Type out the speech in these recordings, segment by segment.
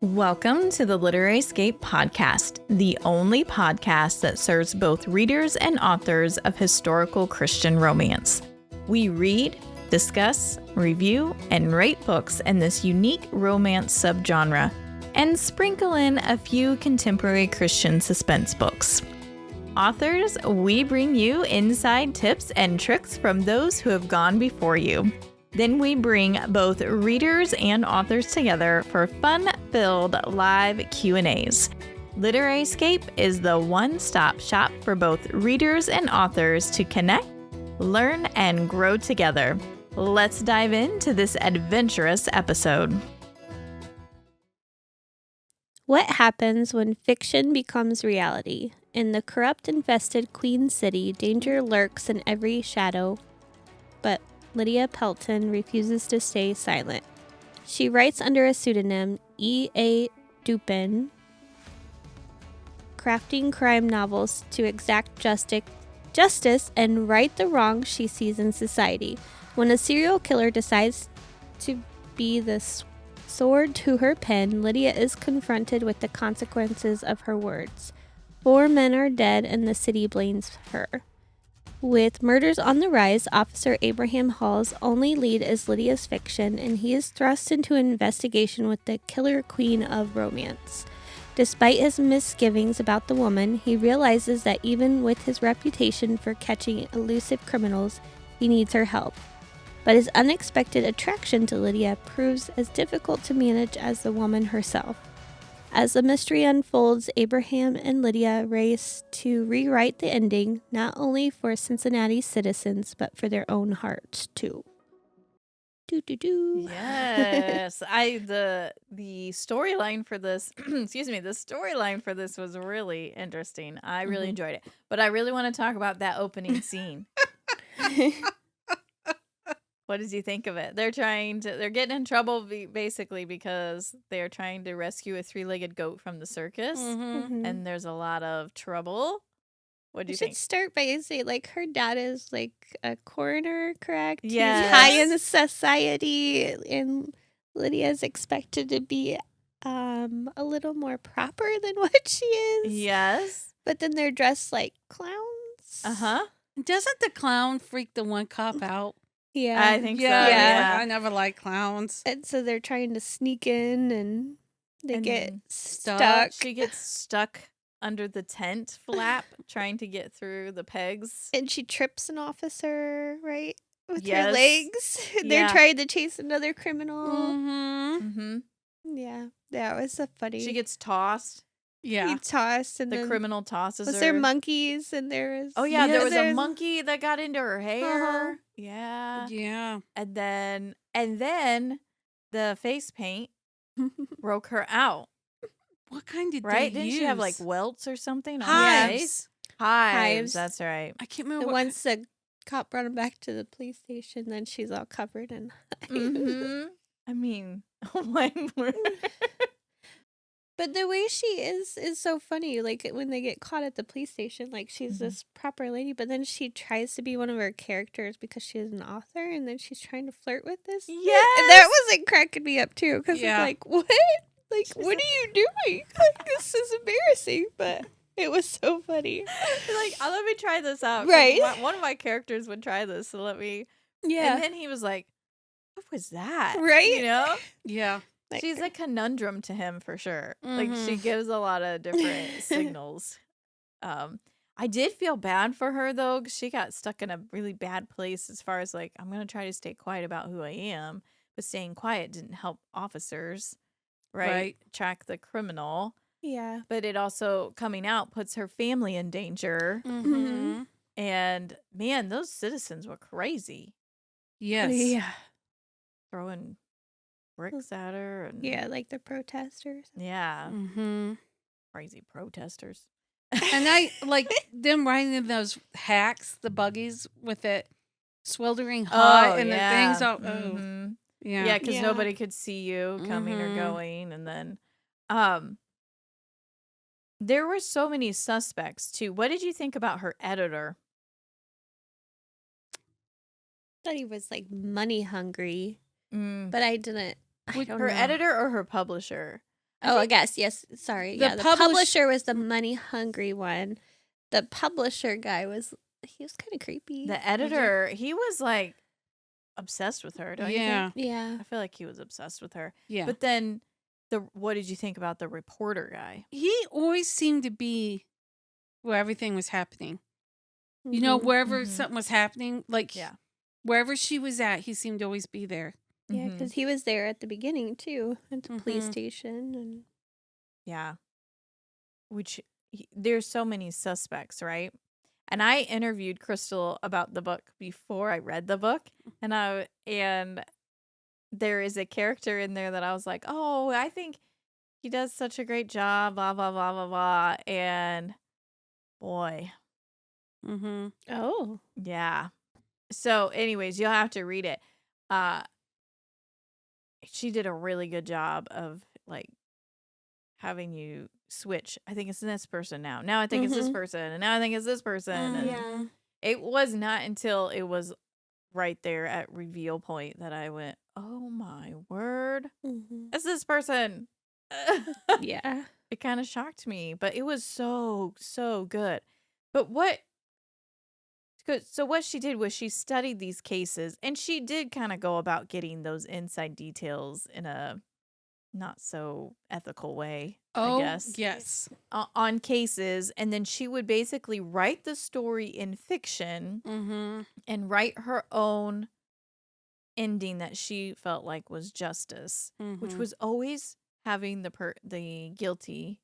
Welcome to the Literary Escape podcast, the only podcast that serves both readers and authors of historical Christian romance. We read, discuss, review, and rate books in this unique romance subgenre, and sprinkle in a few contemporary Christian suspense books. Authors, we bring you inside tips and tricks from those who have gone before you. Then we bring both readers and authors together for fun-filled live Q&As. Literary Escape is the one-stop shop for both readers and authors to connect, learn, and grow together. Let's dive into this adventurous episode. What happens when fiction becomes reality? In the corrupt-infested Queen City, danger lurks in every shadow, but Lydia Pelton refuses to stay silent. She writes under a pseudonym, E.A. Dupin, crafting crime novels to exact justice and right the wrongs she sees in society. When a serial killer decides to be the sword to her pen, Lydia is confronted with the consequences of her words. 4 men are dead and the city blames her. With murders on the rise, Officer Abraham Hall's only lead is Lydia's fiction, and he is thrust into an investigation with the killer queen of romance. Despite his misgivings about the woman, he realizes that even with his reputation for catching elusive criminals, he needs her help. But his unexpected attraction to Lydia proves as difficult to manage as the woman herself. As the mystery unfolds, Abraham and Lydia race to rewrite the ending, not only for Cincinnati citizens, but for their own hearts, too. Yes. The storyline for this, the storyline for this was really interesting. I really enjoyed it. But I really want to talk about that opening scene. What did you think of it? They're getting in trouble basically because they're trying to rescue a 3-legged goat from the circus. And there's a lot of trouble. What do you think? should start by saying, her dad is, a coroner, correct? Yes. He's high in the society, and Lydia's expected to be a little more proper than what she is. Yes. But then they're dressed like clowns. Uh-huh. Doesn't the clown freak the one cop out? Yeah. I think so. Yeah. I never liked clowns. And so they're trying to sneak in, and they get stuck. She gets stuck under the tent flap trying to get through the pegs. And she trips an officer, right? With Yes. her legs. They're trying to chase another criminal. Mm-hmm. Yeah. Yeah, it was so funny. She gets tossed. Yeah. He tossed, and The then criminal tosses her. was there monkeys, and there was... Oh, yeah, there was a there's- monkey that got into her hair. Uh-huh. Yeah. Yeah. And then the face paint broke her out, What kind did right? they Didn't use? she have welts or something on her Hives. face? Hives. Hives, that's right. I can't remember And what. once the cop brought him back to the police station, then she's all covered in hives. Mm-hmm. I mean, oh my word. But the way she is so funny. When they get caught at the police station, she's this proper lady, but then she tries to be one of her characters because she's an author, and then she's trying to flirt with this. Yes! And that was cracking me up too, because Yeah. it's what? What are you doing? This is embarrassing, but it was so funny. Let me try this out. Right. One of my characters would try this, so let me. Yeah. And then he was like, what was that? Right? You know? Yeah. She's a conundrum to him for sure. She Mhm. gives a lot of different signals. I did feel bad for her though, 'cause she got stuck in a really bad place as far as I'm going to try to stay quiet about who I am, but staying quiet didn't help officers, right? Track the criminal. Yeah. But it also, coming out, puts her family in danger. Mm-hmm. And man, those citizens were crazy. Yes. Yeah. Throwing bricks at her. And Yeah, the protesters. Yeah. Mm-hmm. Crazy protesters. And I like them riding in those hacks, the buggies with it sweltering hot and the things all. Oh, Mhm. yeah. Yeah, because Yeah. nobody could see you coming or Mhm. going. And then there were so many suspects too. What did you think about her editor? Thought he was money hungry, Mm. but I didn't. I With don't her know. editor or her publisher? I guess. Yes. Sorry. The The publisher was the money hungry one. The publisher guy was kind of creepy. The editor, he was like obsessed with her, don't you think? Yeah. I feel like he was obsessed with her. Yeah. But then what did you think about the reporter guy? He always seemed to be where everything was happening. You know, Mhm. wherever something was happening, like Yeah. wherever she was at, he seemed to always be there. Yeah, because he was there at the beginning too, at the police Mhm. station, and Yeah. Which there's so many suspects, right? And I interviewed Crystal about the book before I read the book, and there is a character in there that I was like, "Oh, I think he does such a great job, blah blah blah blah blah." And boy, Mm-hmm. oh, yeah. So, anyways, you'll have to read it. Uh she did a really good job of like having you switch. I think it's this person now. Now I think it's this Mhm. person, and now I think it's this person. And yeah, it was not until it was right there at reveal point that I went, "Oh my word, Mhm. it's this person." yeah, It kind of shocked me, but it was so good. But so what she did was she studied these cases, and she did kind of go about getting those inside details in a not so ethical way, I Oh, guess, yes. on cases. And then she would basically write the story in fiction Mm-hmm. and write her own ending that she felt like was justice, which Mm-hmm. was always having the guilty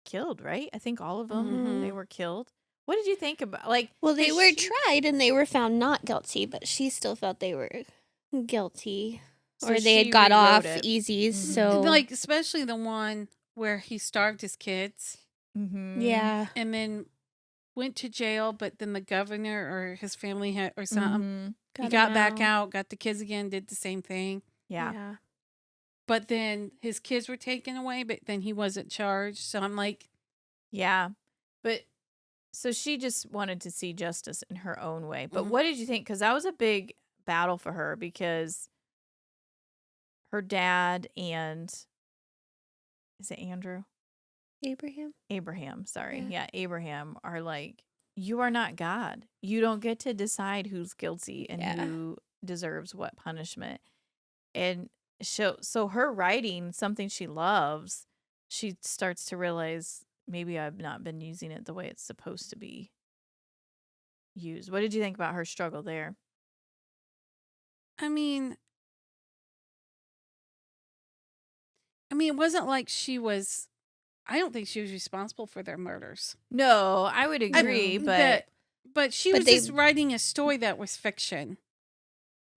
killed, right? I think all of them, they Mhm. were killed. What did you think about, like, Well, they 'cause were she- tried and they were found not guilty, but she still felt they were guilty, so or they had she got rewrote off it. easy. Mhm. So, Like, especially the one where he starved his kids yeah, and then went to jail, but then the governor or his family had or something. He got got him back out, got the kids again, did the same thing. Yeah. Yeah. But then his kids were taken away, but then he wasn't charged. So I'm like, Yeah. But so she just wanted to see justice in her own way. But Mhm. what did you think? Because that was a big battle for her, because her dad and is it Andrew? Abraham. Sorry. Yeah. Yeah, Abraham are like, you are not God. You don't get to decide who's guilty and Yeah. who deserves what punishment. And so her writing, something she loves, she starts to realize maybe I've not been using it the way it's supposed to be used. What did you think about her struggle there? I mean, it wasn't like she was. I don't think she was responsible for their murders. No, I would agree, but she But was just writing a story that was fiction.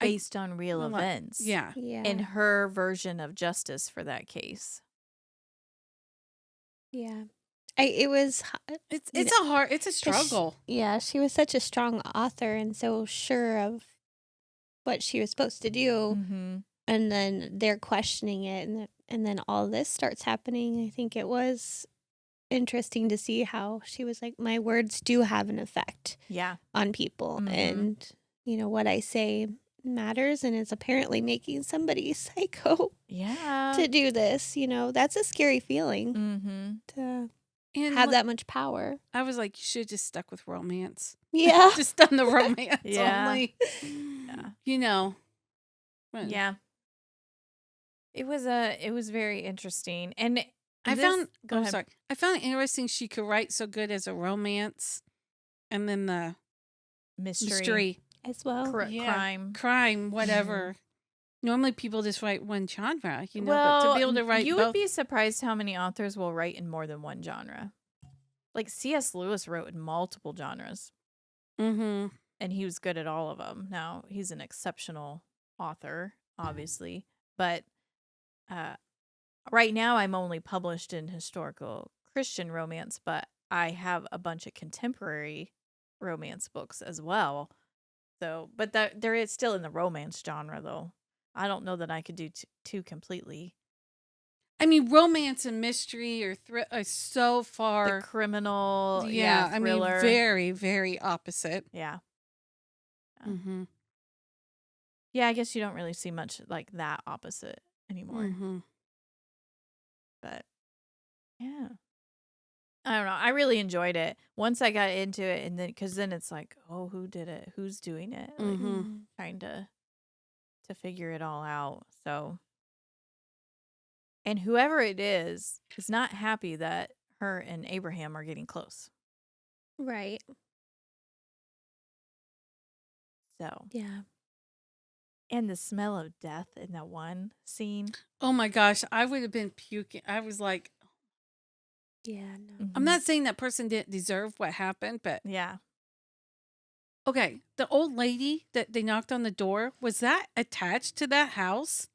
based on real Well, events. Yeah. Yeah. And her version of justice for that case. Yeah. It was It's you it's a struggle. yeah, she was such a strong author and so sure of what she was supposed to do, Mm-hmm. and then they're questioning it, and then all this starts happening. I think it was interesting to see how she was like, my words do have an effect Yeah. on people, Mhm. and what I say matters, and it's apparently making somebody psycho Yeah. to do this. That's a scary feeling Mm-hmm. to And have that much power. I was like, you should have just stuck with romance. Yeah. Just done the romance Yeah. only. Yeah. But Yeah. It was very interesting. And I this- found go ahead. sorry. I found it interesting she could write so good as a romance and then the mystery. As well. Yeah. Crime, whatever. Normally people just write one genre, but Well, to be able to write you both. would be surprised how many authors will write in more than one genre. Like C.S. Lewis wrote in multiple genres, Mm-hmm. and he was good at all of them. Now, he's an exceptional author, obviously, but right now I'm only published in historical Christian romance, but I have a bunch of contemporary romance books as well. So, but there is still in the romance genre, though. I don't know that I could do two completely. I mean, romance and mystery are so far The criminal, I mean, thriller. very, very opposite. Yeah. Mm-hmm. Yeah, I guess you don't really see much like that opposite anymore. Mm-hmm. But yeah. I don't know. I really enjoyed it once I got into it, and then because then it's like, oh, who did it? Who's doing it? Like trying to figure it all out. So, and whoever it is not happy that her and Abraham are getting close. Right. So Yeah. and the smell of death in that one scene. Oh my gosh, I would have been puking. I was like, Yeah. No. I'm not saying that person didn't deserve what happened, but Yeah. okay, the old lady that they knocked on the door, was that attached to that house?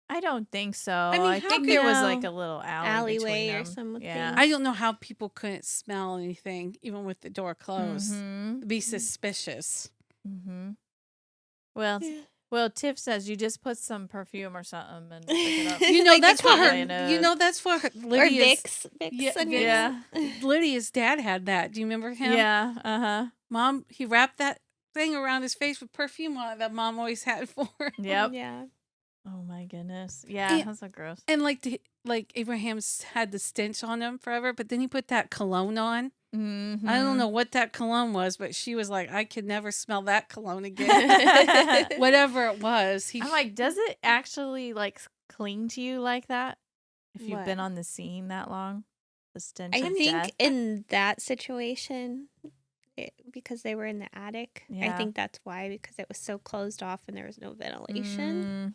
I don't think so. mean, I how think could- there was like a little alleyway or between them. something. Yeah. I don't know how people couldn't smell anything, even with the door closed. Mm-hmm. Be suspicious. Mm-hmm. Well, Tiff says you just put some perfume or something and pick it up. You know, Like that's the what her. China. You know, that's what her. Or Lydia's, Vicks. Yeah, on your- Yeah. Lydia's dad had that. Do you remember him? Yeah. Uh-huh. Mom, he wrapped that thing around his face with perfume on it that Mom always had for him. Yep. Yeah. Oh my goodness. Yeah, And- that's so gross. And like Abraham's had the stench on him forever, but then he put that cologne on. Mm-hmm. I don't know what that cologne was, but she was like, I could never smell that cologne again. Whatever it was. I'm like, does it actually like cling to you like that? If you've What? been on the scene that long? The stench I of think death? in that situation, because they were in the attic, I Yeah. think that's why, because it was so closed off and there was no ventilation. Mm,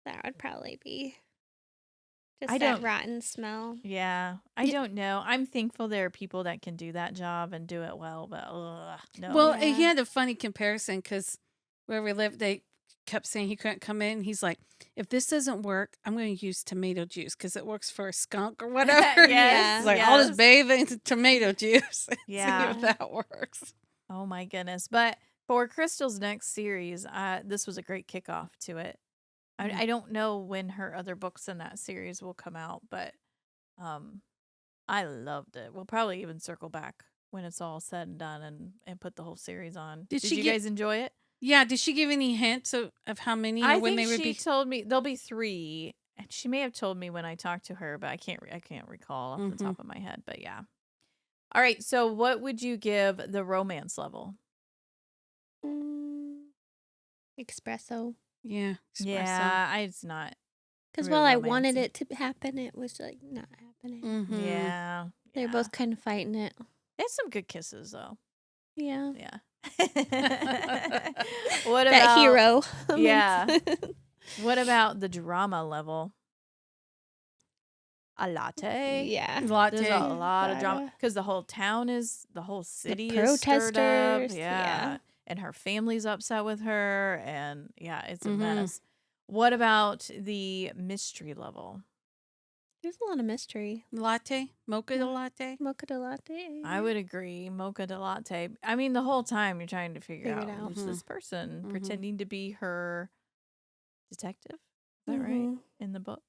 That would probably be just I that don't- rotten smell. yeah. I don't know. I'm thankful there are people that can do that job and do it well, but no. Well, Yeah. he had a funny comparison because where we lived, they kept saying he couldn't come in. He's like, if this doesn't work, I'm going to use tomato juice because it works for a skunk or whatever. Yes, He's like, I'll yes. just bathe in tomato juice and Yeah. see if that works. Oh my goodness. But for Crystal's next series, this was a great kickoff to it. I don't know when her other books in that series will come out, but I loved it. We'll probably even circle back when it's all said and done and put the whole series on. Did Did she you get- guys enjoy it? Yeah. Did she give any hints of how many or I when think they would she be? told me there'll be 3, and she may have told me when I talked to her, but I can't recall off the top of my head. But yeah. All right. So what would you give the romance level? Espresso. Yeah. Espresso. Yeah, it's not. Because Real while I wanted romantic. it to happen, it was like not happening. Mhm. Yeah, They're yeah. both kind of fighting it. It's some good kisses though. Yeah. Yeah. What about That hero. Yeah. What about the drama level? A latte. Yeah. Latte. There's a lot of drama Latte. because the whole city is stirred up. protesters, Yeah. yeah. And her family's upset with her, and yeah, it's a Mhm. mess. What about the mystery level? There's a lot of mystery. Latte? Mocha latte? Mocha de latte. I would agree. Mocha de latte. I mean, the whole time you're trying to figure Figure it out out. who's this person Mhm. pretending to be her detective. Is that right? Mhm. In the book.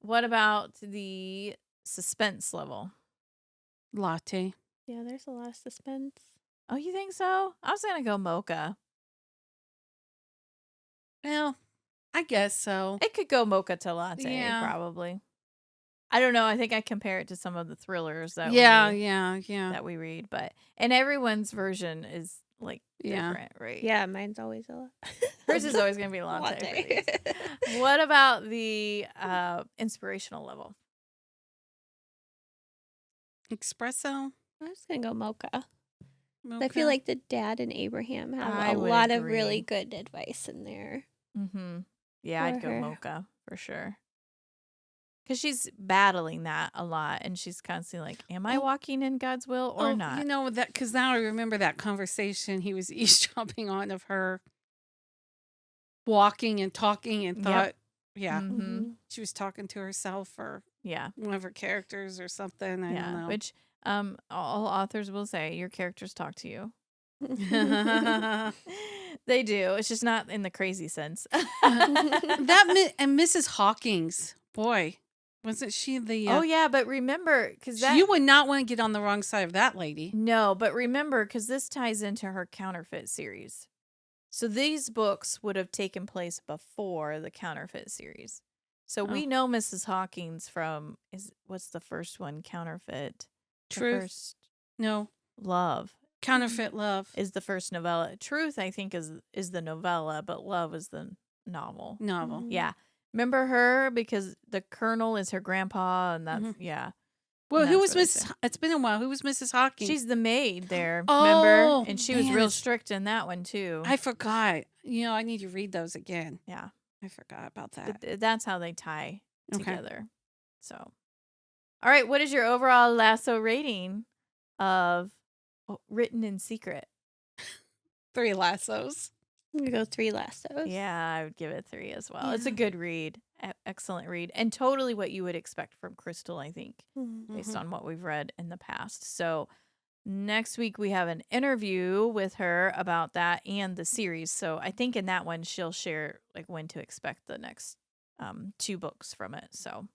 What about the suspense level? Latte. Yeah, there's a lot of suspense. Oh, you think so? I was gonna go mocha. Well, I guess so. It could go mocha to latte, Yeah. probably. I don't know. I think I compare it to some of the thrillers that Yeah, we, yeah. that we read, but and everyone's version is like Yeah. different, right? Yeah, mine's always a lot. Hers is always gonna be latte. For these. What about the inspirational level? Espresso? I'm just gonna go mocha. Mocha? I feel like the dad and Abraham have I a would lot of agree. really good advice in there. Mm-hmm. Yeah, I'd For go her. mocha for sure. Because she's battling that a lot, and she's constantly like, "Am I Oh. walking in God's will or not?" You know, that because now I remember that conversation he was eavesdropping on of her walking and talking and Yep. thought, yeah, Mhm. she was talking to herself or Yeah, one of her characters or something. I yeah. don't know. Which all authors will say, your characters talk to you. They do. It's just not in the crazy sense. And Mrs. Hawkins, boy, wasn't she the? Oh yeah, but remember, because that you would not want to get on the wrong side of that lady. no, but remember, because this ties into her counterfeit series. So these books would have taken place before the counterfeit series. So Oh. we know Mrs. Hawkins from what's the first one? Counterfeit. The Truth. first No. Love Counterfeit Love. is the first novella. Truth, I think, is the novella, but Love is the novel. Novel. Yeah. Remember her because the Colonel is her grandpa, and that's Mhm. yeah. Well, And who that's was what I Mrs. say. It's been a while. Who was Mrs. Hawkins? She's the maid there, remember? Oh, And she was man, real it's- strict in that one too. I forgot. I need to read those again. Yeah. I forgot about But that. that's how they tie Okay. together. So, all right. What is your overall Lasso rating of Written in Secret? 3 lassos. I'm gonna go 3 lassos. Yeah, I would give it 3 as well. It's a Yeah. good read, excellent read, and totally what you would expect from Crystal, I think, Mhm. based Mhm. on what we've read in the past. So next week we have an interview with her about that and the series. So I think in that one she'll share like when to expect the next 2 books from it. So